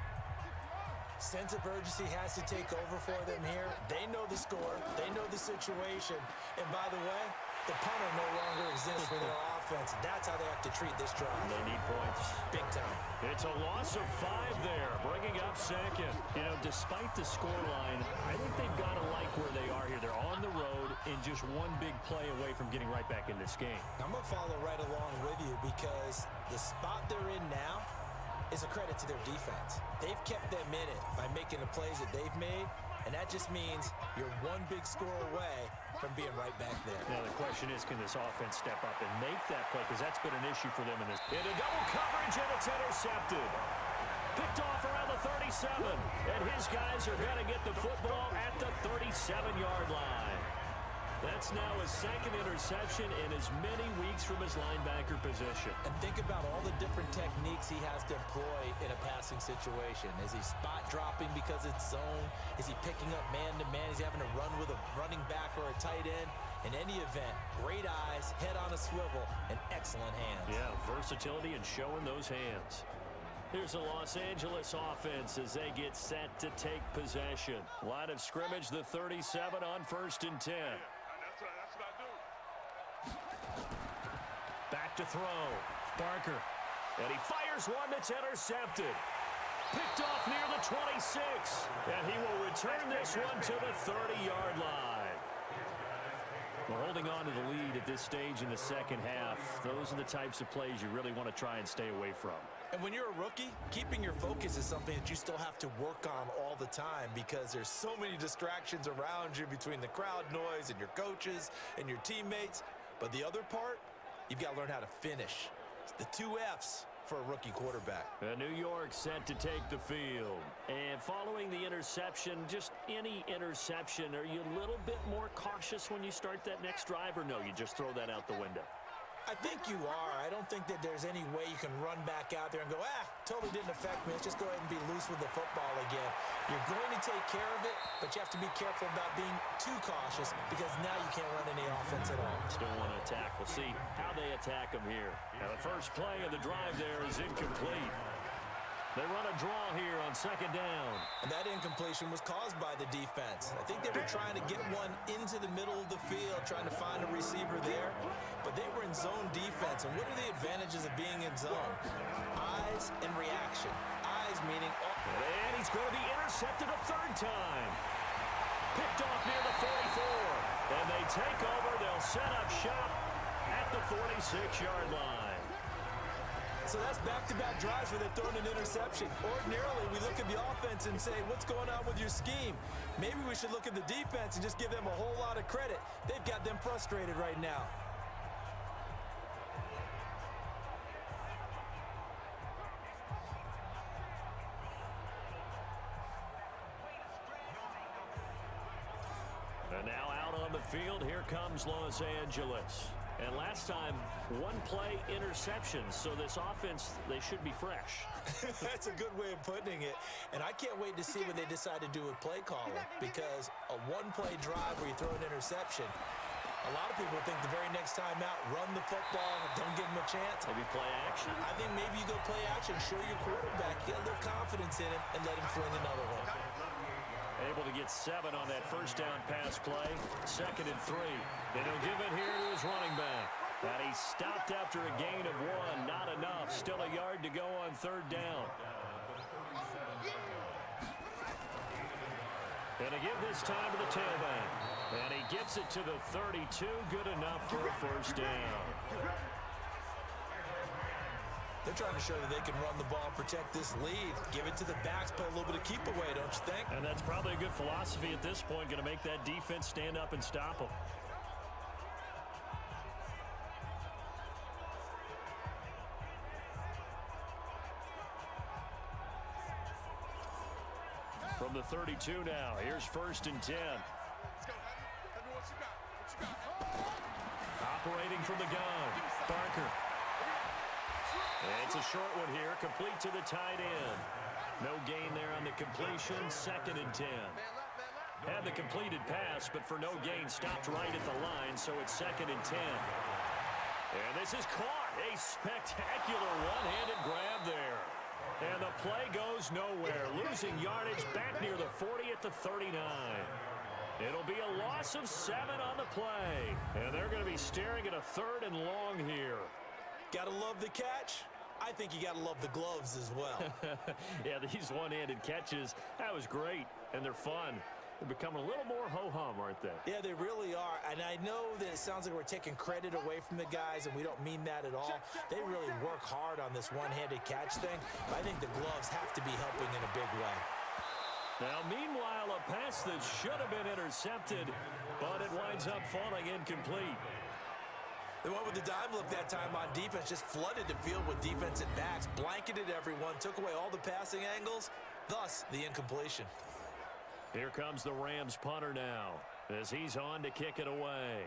Sense of urgency has to take over for them here. They know the score. They know the situation. And by the way, the punter no longer exists for their offense. That's how they have to treat this drive. They need points. Big time. It's a loss of 5 there, bringing up 2nd. You know, despite the scoreline, I think they've got to like where they are here. They're on the road and just one big play away from getting right back in this game. I'm going to follow right along with you because the spot they're in now is a credit to their defense. They've kept them in it by making the plays that they've made, and that just means you're one big score away from being right back there. Now the question is, can this offense step up and make that play? Because that's been an issue for them in this. Into double coverage, and it's intercepted. Picked off around the 37, and his guys are going to get the football at the 37-yard line. That That's now his second interception in as many weeks from his linebacker position. And think about all the different techniques he has to employ in a passing situation. Is he spot dropping because it's zone? Is he picking up man-to-man? Is he having to run with a running back or a tight end? In any event, great eyes, head on a swivel, and excellent hands. Yeah, versatility and showing those hands. Here's the Los Angeles offense as they get set to take possession. Line of scrimmage, the 37 on 1st and 10. Back to throw. Barker. And he fires one that's intercepted. Picked off near the 26. And he will return this one to the 30-yard line. We're holding on to the lead at this stage in the second half. Those are the types of plays you really want to try and stay away from. And when you're a rookie, keeping your focus is something that you still have to work on all the time because there's so many distractions around you between the crowd noise and your coaches and your teammates. But the other part, you've got to learn how to finish. It's the 2 F's for a rookie quarterback. New York set to take the field. And following the interception, just any interception, are you a little bit more cautious when you start that next drive, or no, you just throw that out the window? I think you are. I don't think that there's any way you can run back out there and go, totally didn't affect me. Let's just go ahead and be loose with the football again. You're going to take care of it, but you have to be careful about being too cautious because now you can't run any offense at all. Still want to attack. We'll see how they attack them here. Now, the first play of the drive there is incomplete. They run a draw here on 2nd down. And that incompletion was caused by the defense. I think they were trying to get one into the middle of the field, trying to find a receiver there. But they were in zone defense. And what are the advantages of being in zone? Eyes and reaction. Eyes meaning... And he's going to be intercepted a 3rd time. Picked off near the 44. And they take over. They'll set up shop at the 46-yard line. So that's back-to-back drives where they're throwing an interception. Ordinarily, we look at the offense and say, what's going on with your scheme? Maybe we should look at the defense and just give them a whole lot of credit. They've got them frustrated right now. And now out on the field, here comes Los Angeles. And last time, 1-play interception. So this offense, they should be fresh. That's a good way of putting it. And I can't wait to see what they decide to do with play calling. Because a 1-play drive where you throw an interception, a lot of people think the very next time out, run the football, don't give them a chance. Maybe play action? I think maybe you go play action, show your quarterback, get a little confidence in him, and let him fling another one. Able to get 7 on that first down pass play. 2nd and 3. And he'll give it here to his running back. And he stopped after a gain of 1. Not enough. Still a yard to go on 3rd down. And to give this time to the tailback. And he gets it to the 32. Good enough for a 1st down. They're trying to show that they can run the ball and protect this lead. Give it to the backs, play a little bit of keep away, don't you think? And that's probably a good philosophy at this point. Going to make that defense stand up and stop them. From the 32 now, here's 1st and 10. Operating from the gun, Barker. It's a short one here, complete to the tight end. No gain there on the completion, 2nd and 10. Had the completed pass, but for no gain, stopped right at the line, so it's 2nd and 10. And this is caught. A spectacular one-handed grab there. And the play goes nowhere. Losing yardage back near the 40 at the 39. It'll be a loss of 7 on the play. And they're going to be staring at a 3rd and long here. Gotta love the catch. I think you gotta love the gloves as well. Yeah, these one-handed catches, that was great. And they're fun. They're becoming a little more ho-hum, aren't they? Yeah, they really are. And I know that it sounds like we're taking credit away from the guys, and we don't mean that at all. They really work hard on this one-handed catch thing. But I think the gloves have to be helping in a big way. Now, meanwhile, a pass that should have been intercepted, but it winds up falling incomplete. They went with the dime look that time on defense, just flooded the field with defensive backs, blanketed everyone, took away all the passing angles, thus the incompletion. Here comes the Rams punter now. as he's on to kick it away.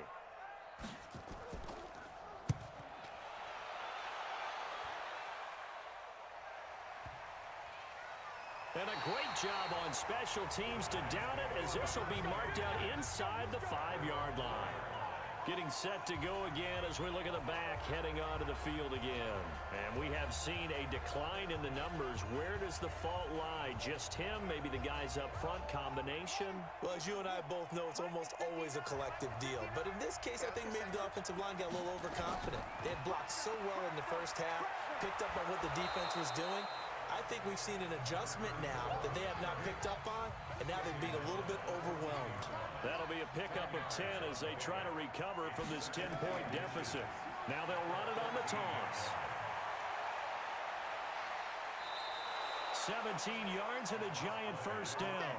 And a great job on special teams to down it, as this will be marked out inside the 5-yard line. Getting set to go again as we look at the back, heading onto the field again. And we have seen a decline in the numbers. Where does the fault lie? Just him? Maybe the guys up front? Combination? Well, as you and I both know, it's almost always a collective deal. But in this case, I think maybe the offensive line got a little overconfident. They had blocked so well in the first half, picked up on what the defense was doing. I think we've seen an adjustment now that they have not picked up on, and now they're being a little bit overwhelmed. That'll be a pickup of 10 as they try to recover from this 10-point deficit. Now they'll run it on the toss. 17 yards and a giant first down.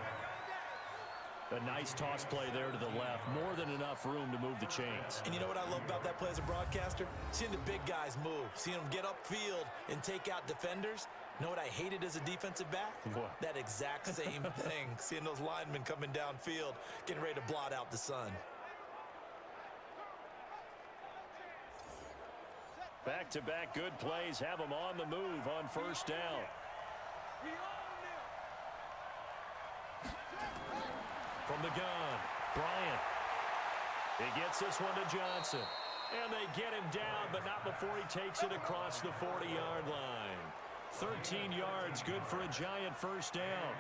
A nice toss play there to the left. More than enough room to move the chains. And you know what I love about that play as a broadcaster? Seeing the big guys move. Seeing them get upfield and take out defenders. You know what I hated as a defensive back? What? That exact same thing. Seeing those linemen coming downfield, getting ready to blot out the sun. Back-to-back good plays have them on the move on first down. From the gun, Bryant. He gets this one to Johnson. And they get him down, but not before he takes it across the 40-yard line. 13 yards, good for a giant first down.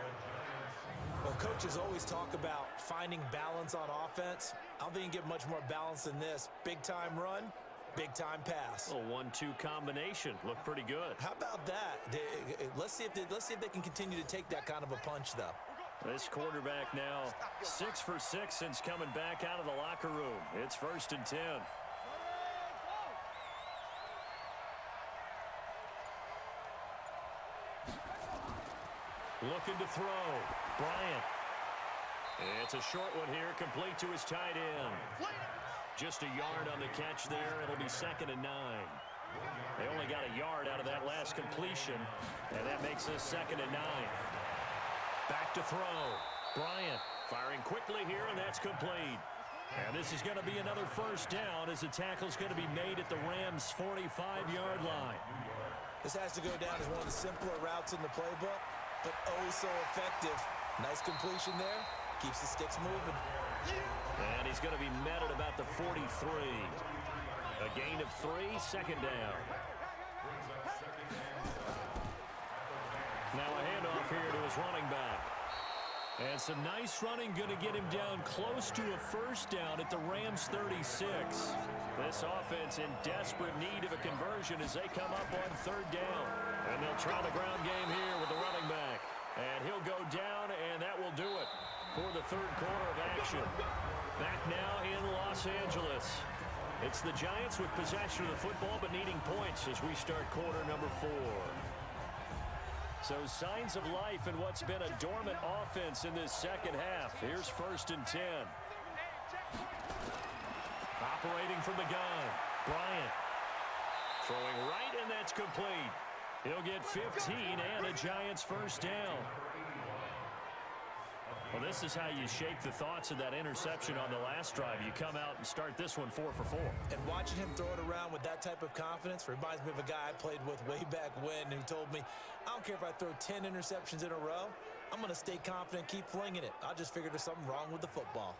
Well, coaches always talk about finding balance on offense. I don't think you get much more balance than this. Big-time run, big-time pass. A 1-2 combination. Looked pretty good. How about that? Let's see if they can continue to take that kind of a punch, though. This quarterback now 6 for 6 since coming back out of the locker room. It's 1st and 10. Looking to throw. Bryant. It's a short one here, complete to his tight end. Just a yard on the catch there. It'll be 2nd and 9. They only got a yard out of that last completion, and that makes this 2nd and 9. Back to throw. Bryant firing quickly here, and that's complete. And this is going to be another first down as the tackle's going to be made at the Rams' 45-yard line. This has to go down as one of the simpler routes in the playbook, but oh so effective. Nice completion there. Keeps the sticks moving. And he's going to be met at about the 43. A gain of 3, 2nd down. Now a handoff here to his running back. And some nice running, going to get him down close to a first down at the Rams' 36. This offense in desperate need of a conversion as they come up on 3rd down. And they'll try the ground game here with the running back. And he'll go down, and that will do it for the 3rd quarter of action. Back now in Los Angeles. It's the Giants with possession of the football, but needing points as we start quarter number 4. So signs of life in what's been a dormant offense in this 2nd half. Here's 1st and 10. Operating from the gun. Bryant. Throwing right, and that's complete. He'll get 15 and a Giants first down. Well, this is how you shake the thoughts of that interception on the last drive. You come out and start this one 4 for 4. And watching him throw it around with that type of confidence reminds me of a guy I played with way back when who told me, I don't care if I throw 10 interceptions in a row. I'm going to stay confident, keep flinging it. I just figured there's something wrong with the football.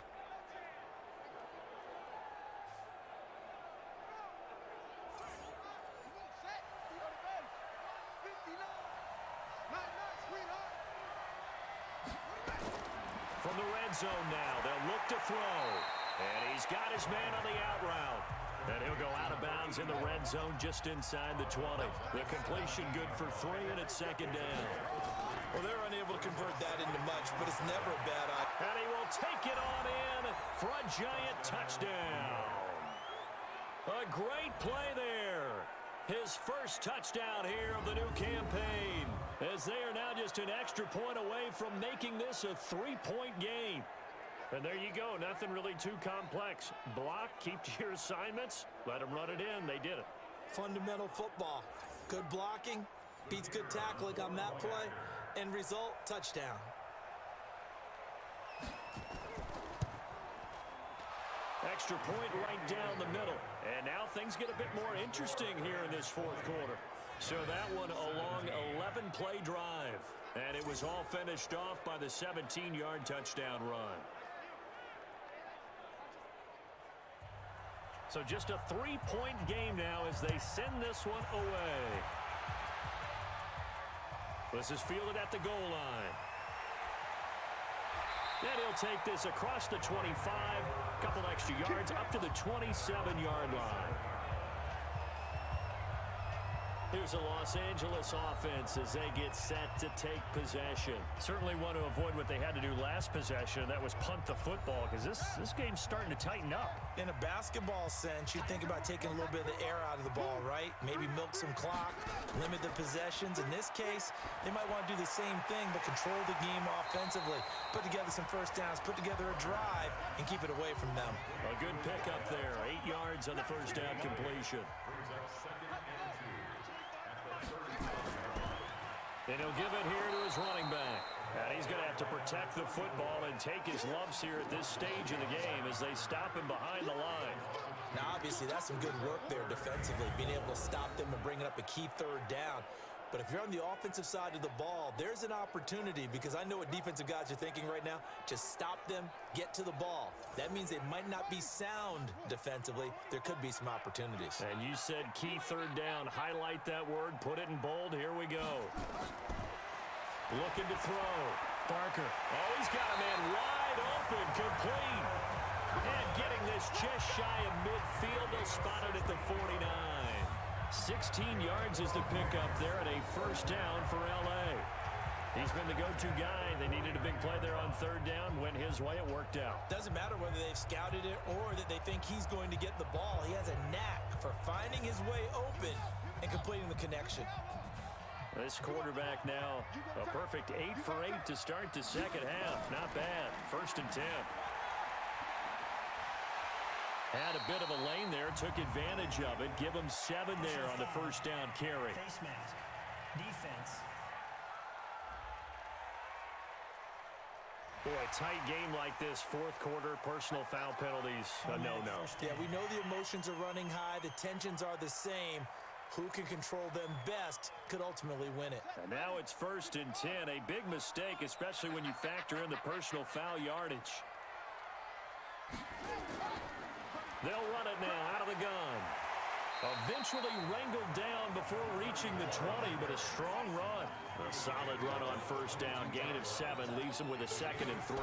From the red zone now, they'll look to throw. And he's got his man on the out route. And he'll go out of bounds in the red zone just inside the 20. The completion good for 3, and it's 2nd down. Well, they're unable to convert that into much, but it's never a bad idea. And he will take it on in for a giant touchdown. A great play there. His first touchdown here of the new campaign, as they are now just an extra point away from making this a 3-point game. And there you go, nothing really too complex. Block, keep to your assignments, let them run it in. They did it. Fundamental football. Good blocking, beats good tackling on that play. End result, touchdown. Extra point right down the middle. And now things get a bit more interesting here in this fourth quarter. So that one a long 11-play drive. And it was all finished off by the 17-yard touchdown run. So just a 3-point game now as they send this one away. This is fielded at the goal line. And he'll take this across the 25, a couple extra yards up to the 27-yard line. Here's a Los Angeles offense as they get set to take possession. Certainly want to avoid what they had to do last possession. That was punt the football, because this game's starting to tighten up. In a basketball sense, you think about taking a little bit of the air out of the ball, right? Maybe milk some clock, limit the possessions. In this case, they might want to do the same thing, but control the game offensively. Put together some first downs, put together a drive, and keep it away from them. A good pickup there. 8 yards on the first down completion. And he'll give it here to his running back. And he's going to have to protect the football and take his lumps here at this stage of the game as they stop him behind the line. Now, obviously, that's some good work there defensively, being able to stop them and bring it up a key third down. But if you're on the offensive side of the ball, there's an opportunity, because I know what defensive guys are thinking right now. Just stop them, get to the ball. That means they might not be sound defensively. There could be some opportunities. And you said key third down. Highlight that word. Put it in bold. Here we go. Looking to throw. Barker. Oh, he's got a man wide open. Complete. And getting this just shy of midfield. They'll spot it at the 49. 16 yards is the pickup there at a first down for L.A. He's been the go-to guy. They needed a big play there on third down. Went his way. It worked out. Doesn't matter whether they've scouted it or that they think he's going to get the ball. He has a knack for finding his way open and completing the connection. This quarterback now a perfect 8 for 8 to start the second half. Not bad. 1st and 10. Had a bit of a lane there, took advantage of it. Give him 7 there on the first down carry. Face mask. Defense. Boy, tight game like this, fourth quarter, personal foul penalties, a no-no. Yeah, we know the emotions are running high. The tensions are the same. Who can control them best could ultimately win it. And now it's 1st and 10. A big mistake, especially when you factor in the personal foul yardage. They'll run it now out of the gun. Eventually wrangled down before reaching the 20, but a strong run. A solid run on first down. Gain of 7 leaves them with a 2nd and 3.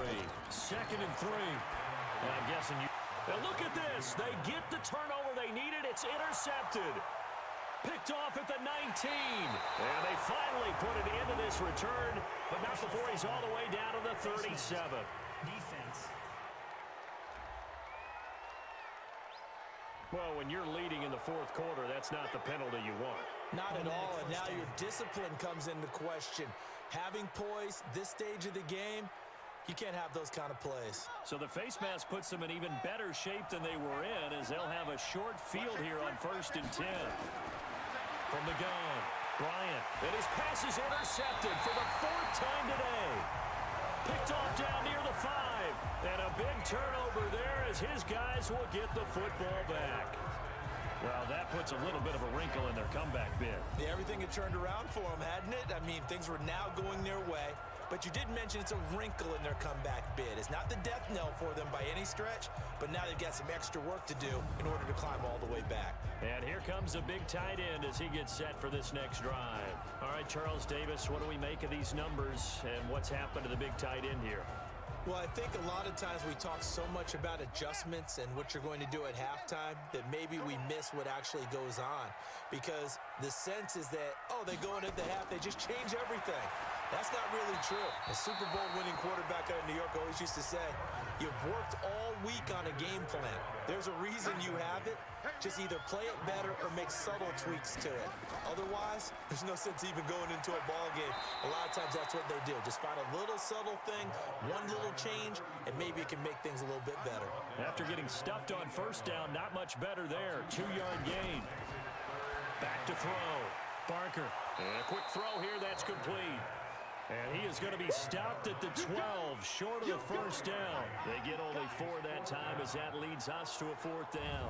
2nd and 3. And I'm guessing you... Now look at this. They get the turnover they needed. It's intercepted. Picked off at the 19. And they finally put it into this return, but not before he's all the way down to the 37. Defense. Well, when you're leading in the fourth quarter, that's not the penalty you want. Not at all, and now your discipline comes into question. Having poise this stage of the game, you can't have those kind of plays. So the face mask puts them in even better shape than they were in, as they'll have a short field here on 1st and 10. From the gun, Bryant. And his pass is intercepted for the 4th time today. Picked off down near the 5. And a big turnover there as his guys will get the football back. Well, that puts a little bit of a wrinkle in their comeback bid. Yeah, everything had turned around for them, hadn't it? I mean, things were now going their way. But you did mention it's a wrinkle in their comeback bid. It's not the death knell for them by any stretch, but now they've got some extra work to do in order to climb all the way back. And here comes a big tight end as he gets set for this next drive. All right, Charles Davis, what do we make of these numbers and what's happened to the big tight end here? Well, I think a lot of times we talk so much about adjustments and what you're going to do at halftime that maybe we miss what actually goes on. Because the sense is that, oh, they go in at the half, they just change everything. That's not really true. A Super Bowl winning quarterback out of New York always used to say, you've worked all week on a game plan. There's a reason you have it. Just either play it better or make subtle tweaks to it. Otherwise, there's no sense even going into a ball game. A lot of times that's what they do. Just find a little subtle thing, one little change, and maybe it can make things a little bit better. After getting stuffed on first down, not much better there. 2-yard gain. Back to throw. Barker. And a quick throw here, that's complete. And he is going to be stopped at the 12, short of the first down. They get only 4 that time as that leads us to a 4th down.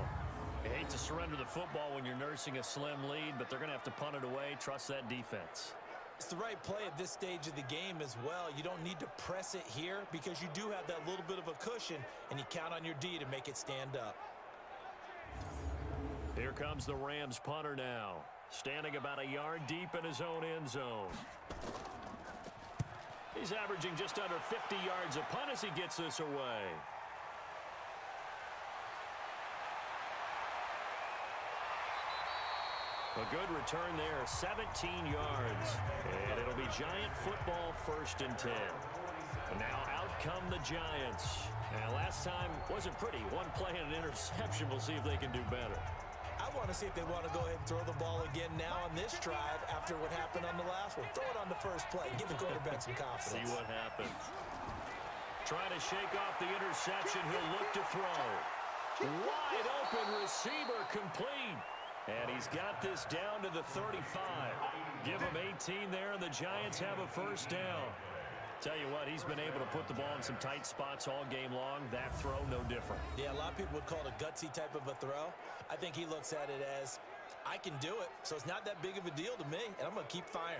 You hate to surrender the football when you're nursing a slim lead, but they're going to have to punt it away. Trust that defense. It's the right play at this stage of the game as well. You don't need to press it here because you do have that little bit of a cushion, and you count on your D to make it stand up. Here comes the Rams punter now, standing about a yard deep in his own end zone. He's averaging just under 50 yards a punt as he gets this away. A good return there, 17 yards. And it'll be Giant football, 1st and 10. And now out come the Giants. And last time wasn't pretty. One play and an interception. We'll see if they can do better. I want to see if they want to go ahead and throw the ball again now on this drive after what happened on the last one. Throw it on the first play. Give the quarterback some confidence. See what happens. Trying to shake off the interception. He'll look to throw. Wide open receiver complete. And he's got this down to the 35. Give him 18 there, and the Giants have a 1st down. Tell you what, he's been able to put the ball in some tight spots all game long. That throw, no different. Yeah, a lot of people would call it a gutsy type of a throw. I think he looks at it as, I can do it, so it's not that big of a deal to me, and I'm going to keep firing.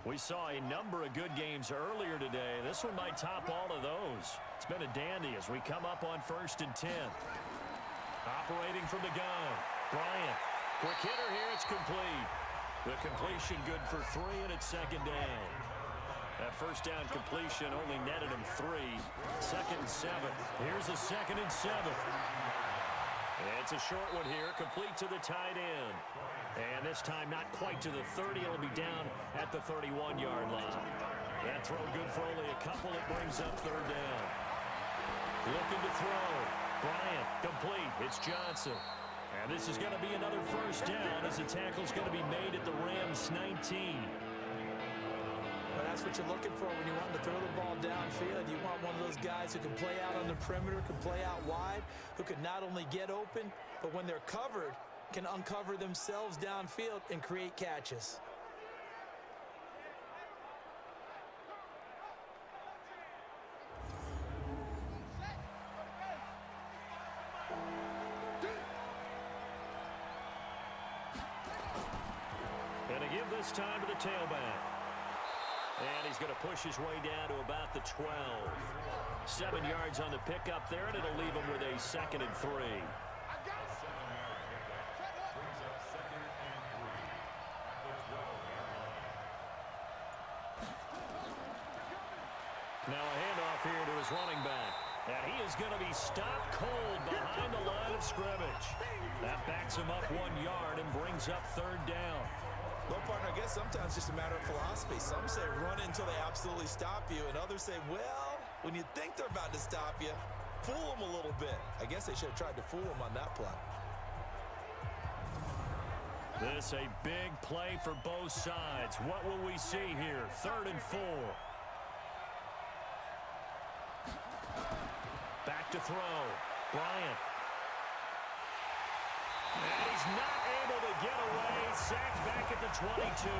We saw a number of good games earlier today. This one might top all of those. It's been a dandy as we come up on 1st and 10. Operating from the gun. Bryant. Quick hitter here. It's complete. The completion good for 3, and it's 2nd down. That 1st down completion only netted him 3. 2nd and 7. Here's the 2nd and 7. It's a short one here. Complete to the tight end. And this time not quite to the 30. It'll be down at the 31-yard line. That throw good for only a couple. It brings up 3rd down. Looking to throw. Bryant complete. It's Johnson. And this is going to be another 1st down as the tackle's going to be made at the Rams 19. Well, that's what you're looking for when you want to throw the ball downfield. You want one of those guys who can play out on the perimeter, can play out wide, who can not only get open, but when they're covered, can uncover themselves downfield and create catches. And to give this time to the tailback. And he's going to push his way down to about the 12. 7 yards on the pickup there, and it'll leave him with a 2nd and 3. Now a handoff here to his running back. And he is going to be stopped cold behind the line of scrimmage. That backs him up 1 yard and brings up 3rd down. Well, partner, I guess sometimes it's just a matter of philosophy. Some say run until they absolutely stop you, and others say, well, when you think they're about to stop you, fool them a little bit. I guess they should have tried to fool them on that play. This a big play for both sides. What will we see here? 3rd and 4. Back to throw. Bryant. And he's not able to get away. Sacked back at the 22.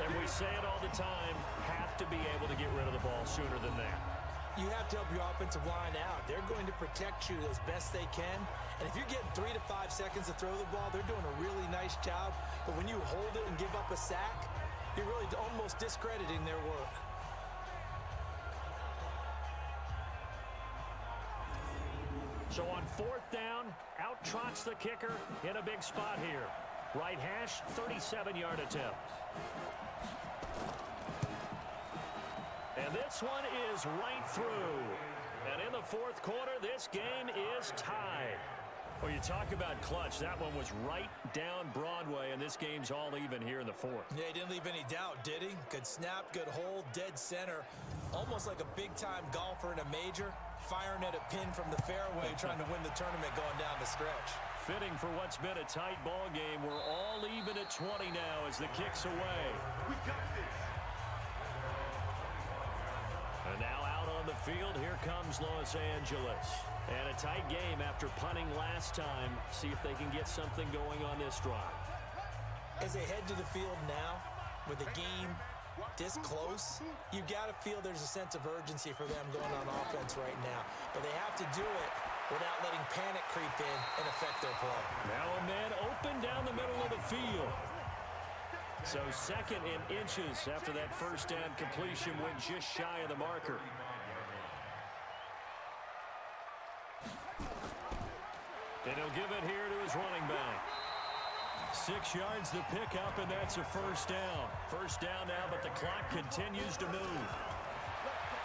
And we say it all the time, have to be able to get rid of the ball sooner than that. You have to help your offensive line out. They're going to protect you as best they can. And if you're getting 3 to 5 seconds to throw the ball, they're doing a really nice job. But when you hold it and give up a sack, you're really almost discrediting their work. So on 4th down, out trots the kicker in a big spot here. Right hash, 37-yard attempt. And this one is right through. And in the 4th quarter, this game is tied. Well, you talk about clutch. That one was right down Broadway, and this game's all even here in the 4th. Yeah, he didn't leave any doubt, did he? Good snap, good hold, dead center. Almost like a big-time golfer in a major, firing at a pin from the fairway, trying to win the tournament going down the stretch. Fitting for what's been a tight ball game. We're all even at 20 now as the kick's away. And now out on the field. Here comes Los Angeles. And a tight game after punting last time. See if they can get something going on this drive. As they head to the field now, with the game this close, you got to feel there's a sense of urgency for them going on offense right now. But they have to do it without letting panic creep in and affect their play. Now a man open down the middle of the field. So second in inches after that first down completion went just shy of the marker. And he'll give it here to his running back. 6 yards to pick up, and that's a first down. First down now, but the clock continues to move.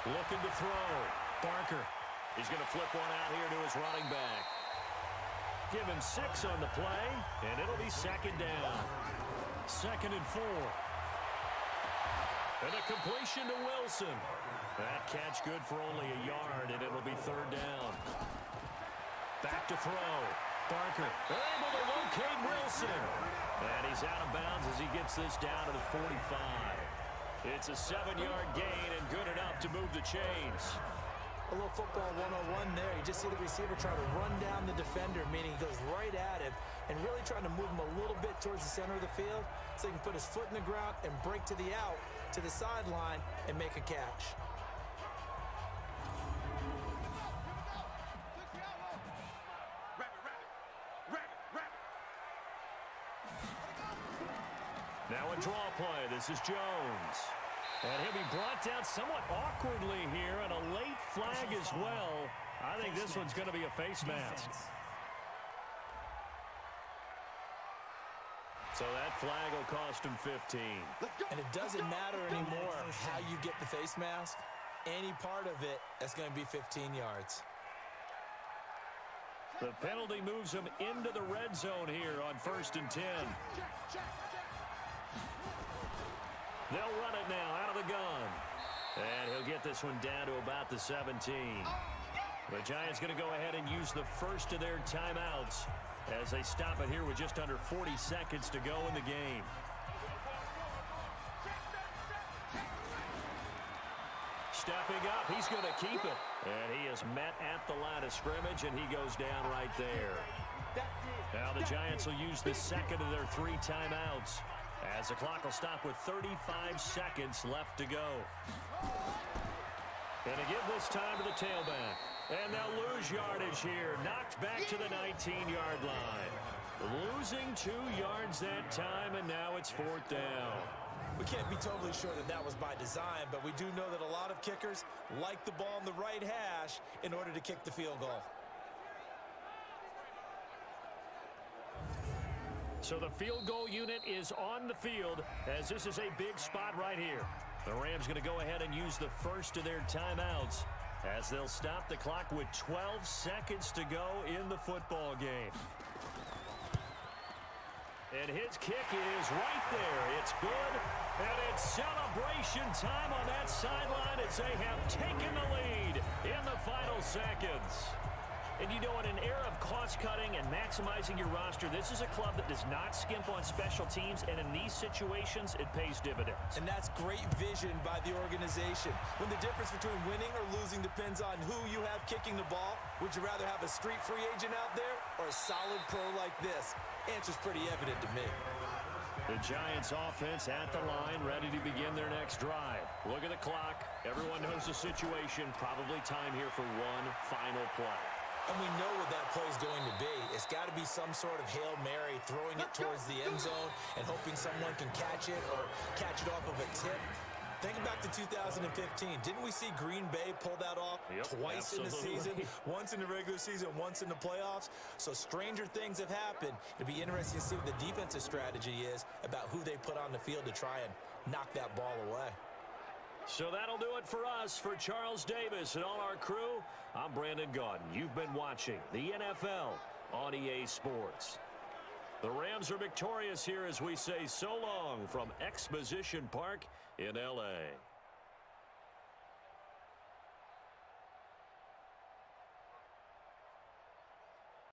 Looking to throw. Barker. He's going to flip one out here to his running back. Give him 6 on the play, and it'll be second down. 2nd and 4. And a completion to Wilson. That catch good for only a yard, and it'll be 3rd down. Back to throw. Barker. They're able to locate Wilson. And he's out of bounds as he gets this down to the 45. It's a 7-yard gain and good enough to move the chains. A little football 101 there. You just see the receiver trying to run down the defender, meaning he goes right at him and really trying to move him a little bit towards the center of the field so he can put his foot in the ground and break to the out, to the sideline, and make a catch. Now a draw play. This is Jones. And he'll be brought down somewhat awkwardly here, and a late flag as well. I think this one's going to be a face mask. So that flag will cost him 15. And it doesn't matter anymore how you get the face mask. Any part of it, that's going to be 15 yards. The penalty moves him into the red zone here on 1st and 10. They'll run it now out of the gun. And he'll get this one down to about the 17. The Giants going to go ahead and use the first of their timeouts as they stop it here with just under 40 seconds to go in the game. Stepping up, he's going to keep it. And he is met at the line of scrimmage, and he goes down right there. Now the Giants will use the second of their 3 timeouts, as the clock will stop with 35 seconds left to go. And to give this time to the tailback. And they'll lose yardage here. Knocked back to the 19-yard line. Losing 2 yards that time, and now it's 4th down. We can't be totally sure that that was by design, but we do know that a lot of kickers like the ball in the right hash in order to kick the field goal. So the field goal unit is on the field, as this is a big spot right here. The Rams going to go ahead and use the first of their timeouts, as they'll stop the clock with 12 seconds to go in the football game. And his kick is right there. It's good, and it's celebration time on that sideline as they have taken the lead in the final seconds. And you know, in an era of cost-cutting and maximizing your roster, this is a club that does not skimp on special teams, and in these situations, it pays dividends. And that's great vision by the organization. When the difference between winning or losing depends on who you have kicking the ball, would you rather have a street free agent out there or a solid pro like this? Answer's pretty evident to me. The Giants offense at the line, ready to begin their next drive. Look at the clock. Everyone knows the situation. Probably time here for one final play. And we know what that play is going to be. It's got to be some sort of Hail Mary, throwing it towards the end zone and hoping someone can catch it or catch it off of a tip. Think back to 2015. Didn't we see Green Bay pull that off twice in the season? Once in the regular season, once in the playoffs. So stranger things have happened. It'll be interesting to see what the defensive strategy is about who they put on the field to try and knock that ball away. So that'll do it for us. For Charles Davis and all our crew, I'm Brandon Gaudin. You've been watching the NFL on EA Sports. The Rams are victorious here as we say so long from Exposition Park in L.A.